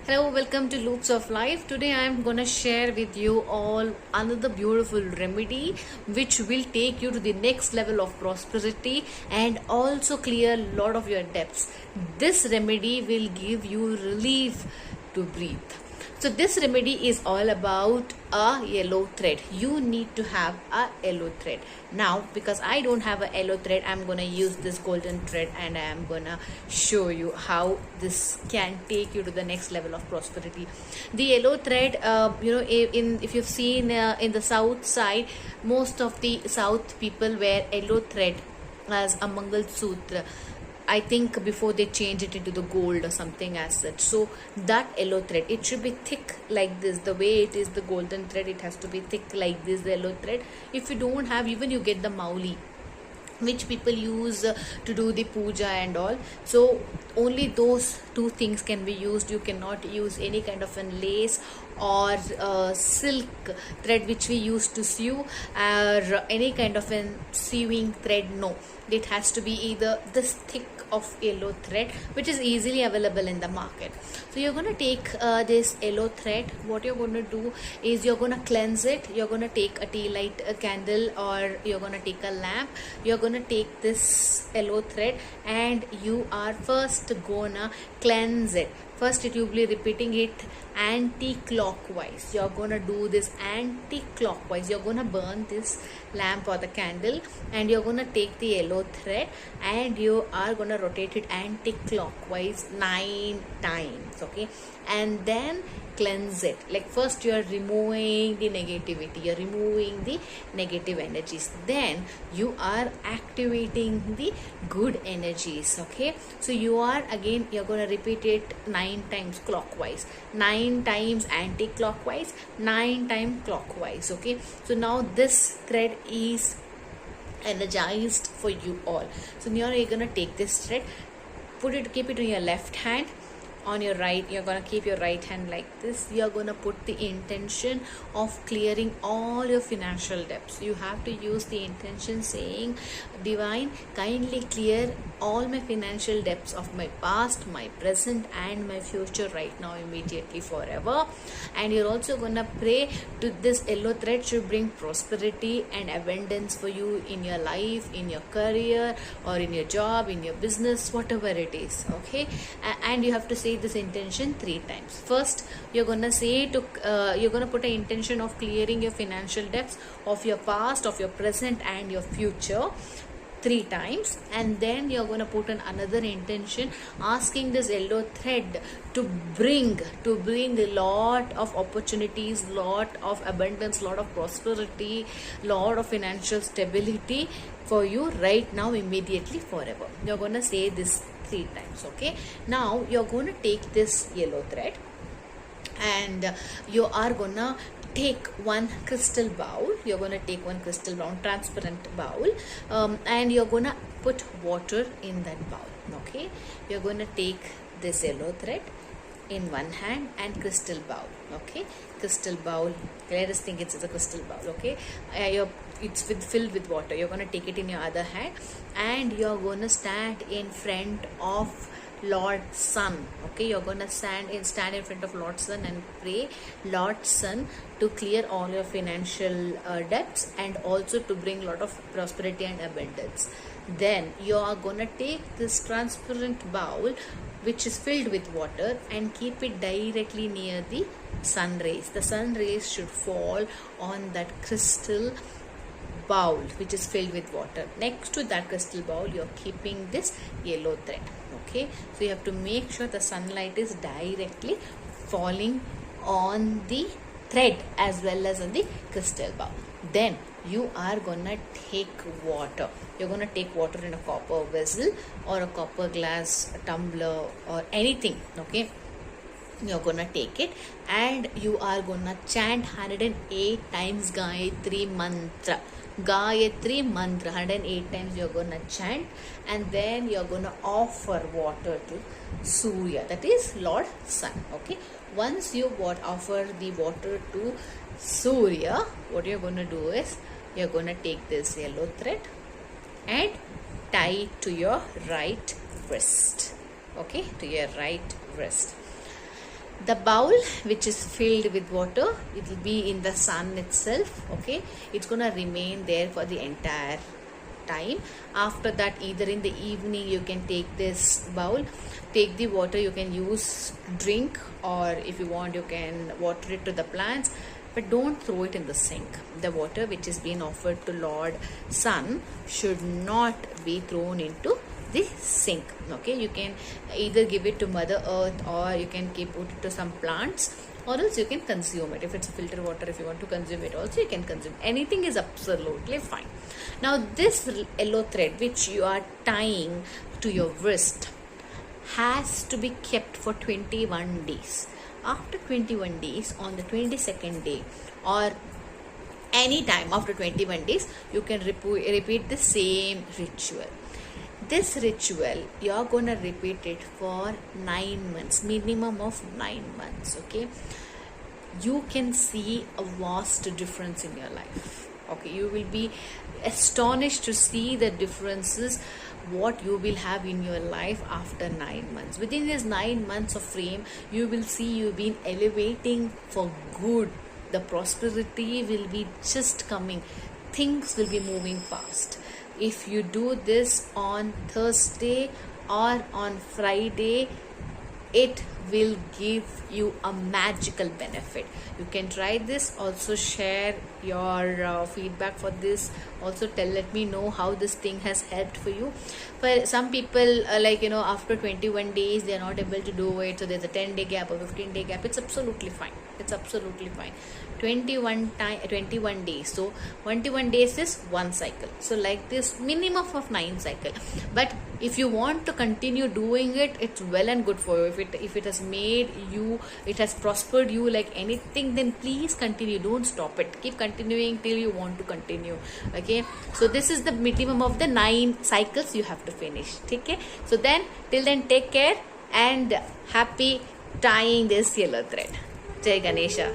Hello, welcome to Loops of Life. Today I am going to share with you all another beautiful remedy which will take you to the next level of prosperity and also clear a lot of your debts. This remedy will give you relief to breathe. So this remedy is all about a yellow thread. You need to have a yellow thread. Now, because I don't have a yellow thread, I'm gonna use this golden thread and I am gonna show you how this can take you to the next level of prosperity. The yellow thread, if you've seen in the south side, most of the south people wear yellow thread as a Mangal Sutra. I think before they change it into the gold or something as such. So that yellow thread, it should be thick like this. The way it is the golden thread, it has to be thick like this, the yellow thread. If you don't have, even you get the mauli, which people use to do the puja and all. So only those two things can be used. You cannot use any kind of an lace or silk thread which we used to sew, or any kind of an sewing thread. No, it has to be either this thick of yellow thread which is easily available in the market. So you're going to take this yellow thread. What you're going to do is you're going to cleanse it. You're going to take a tea light, a candle, or you're going to take a lamp. You're going to take this yellow thread and you are first gonna cleanse it. First it will be repeating it anti-clockwise. You're gonna do this anti-clockwise. You're gonna burn this lamp or the candle and you're gonna take the yellow thread and you are gonna rotate it anti-clockwise 9 times. Okay, and then cleanse it. Like first you are removing the negativity, you're removing the negative energies, then you are activating the good energies. Okay, so you are again, you're going to repeat it 9 times clockwise, 9 times anti-clockwise, 9 times clockwise. Okay, so now this thread is energized for you all. So now you're going to take this thread, keep it in your left hand. On your right, you're going to keep your right hand like this. You're going to put the intention of clearing all your financial debts. You have to use the intention saying, Divine, kindly clear all my financial debts of my past, my present and my future right now, immediately, forever. And you're also going to pray to this yellow thread should bring prosperity and abundance for you in your life, in your career, or in your job, in your business, whatever it is. Okay, and you have to say this intention 3 times. First, you're gonna say you're gonna put an intention of clearing your financial debts of your past, of your present and your future 3 times, and then you're going to put in another intention asking this yellow thread to bring a lot of opportunities, lot of abundance, lot of prosperity, lot of financial stability for you right now, immediately, forever. You're going to say this 3 times. Okay, now you're going to take this yellow thread and you are gonna take one crystal bowl. You're going to take one crystal bowl, transparent bowl, and you're going to put water in that bowl. Okay, you're going to take this yellow thread in one hand and crystal bowl. Okay, crystal bowl, let us think it's a crystal bowl. Okay, it's filled with water. You're going to take it in your other hand and you're going to stand in front of Lord Sun. Okay, you're gonna stand in front of Lord Sun and pray, Lord Sun, to clear all your financial debts and also to bring a lot of prosperity and abundance. Then you are gonna take this transparent bowl which is filled with water and keep it directly near the sun rays. The sun rays should fall on that crystal bowl which is filled with water. Next to that crystal bowl, you're keeping this yellow thread. Okay, so you have to make sure the sunlight is directly falling on the thread as well as on the crystal bowl. Then you are gonna take water. You're gonna take water in a copper vessel or a copper glass, a tumbler, or anything. Okay, you're gonna take it and you are gonna chant 108 times Gayatri mantra. Gayatri mantra 108 times you're gonna chant, and then you're gonna offer water to Surya, that is Lord Sun. Okay, once you offer the water to Surya, what you're gonna do is you're gonna take this yellow thread and tie it to your right wrist. Okay, to your right wrist. The bowl which is filled with water, it will be in the sun itself. Okay, it's gonna remain there for the entire time. After that, either in the evening you can take this bowl, take the water, you can use drink, or if you want you can water it to the plants, but don't throw it in the sink. The water which is being offered to Lord Sun should not be thrown into the sink. Okay, you can either give it to Mother Earth, or you can put it to some plants, or else you can consume it. If it's filter water, if you want to consume it also, you can consume. Anything is absolutely fine. Now this yellow thread which you are tying to your wrist has to be kept for 21 days. After 21 days, on the 22nd day, or any time after 21 days, you can repeat the same ritual. This ritual you are gonna repeat it for 9 months, minimum of 9 months. Okay, you can see a vast difference in your life. Okay, you will be astonished to see the differences what you will have in your life after 9 months. Within this 9 months of frame, you will see you've been elevating for good. The prosperity will be just coming, things will be moving fast. If you do this on Thursday or on Friday, it will give you a magical benefit. You can try this. Also share your feedback for this. Also let me know how this thing has helped for you. For some people, after 21 days they are not able to do it, so there's a 10-day gap or 15-day gap. It's absolutely fine. It's absolutely fine. 21 days, so 21 days is one cycle. So like this, minimum of 9 cycle. But if you want to continue doing it, it's well and good for you. If it has made you, it has prospered you like anything, then please continue. Don't stop it. Keep continuing till you want to continue. Okay, so this is the minimum of the 9 cycles you have to finish. Okay, so then till then, take care and happy tying this yellow thread. Jai Ganesha.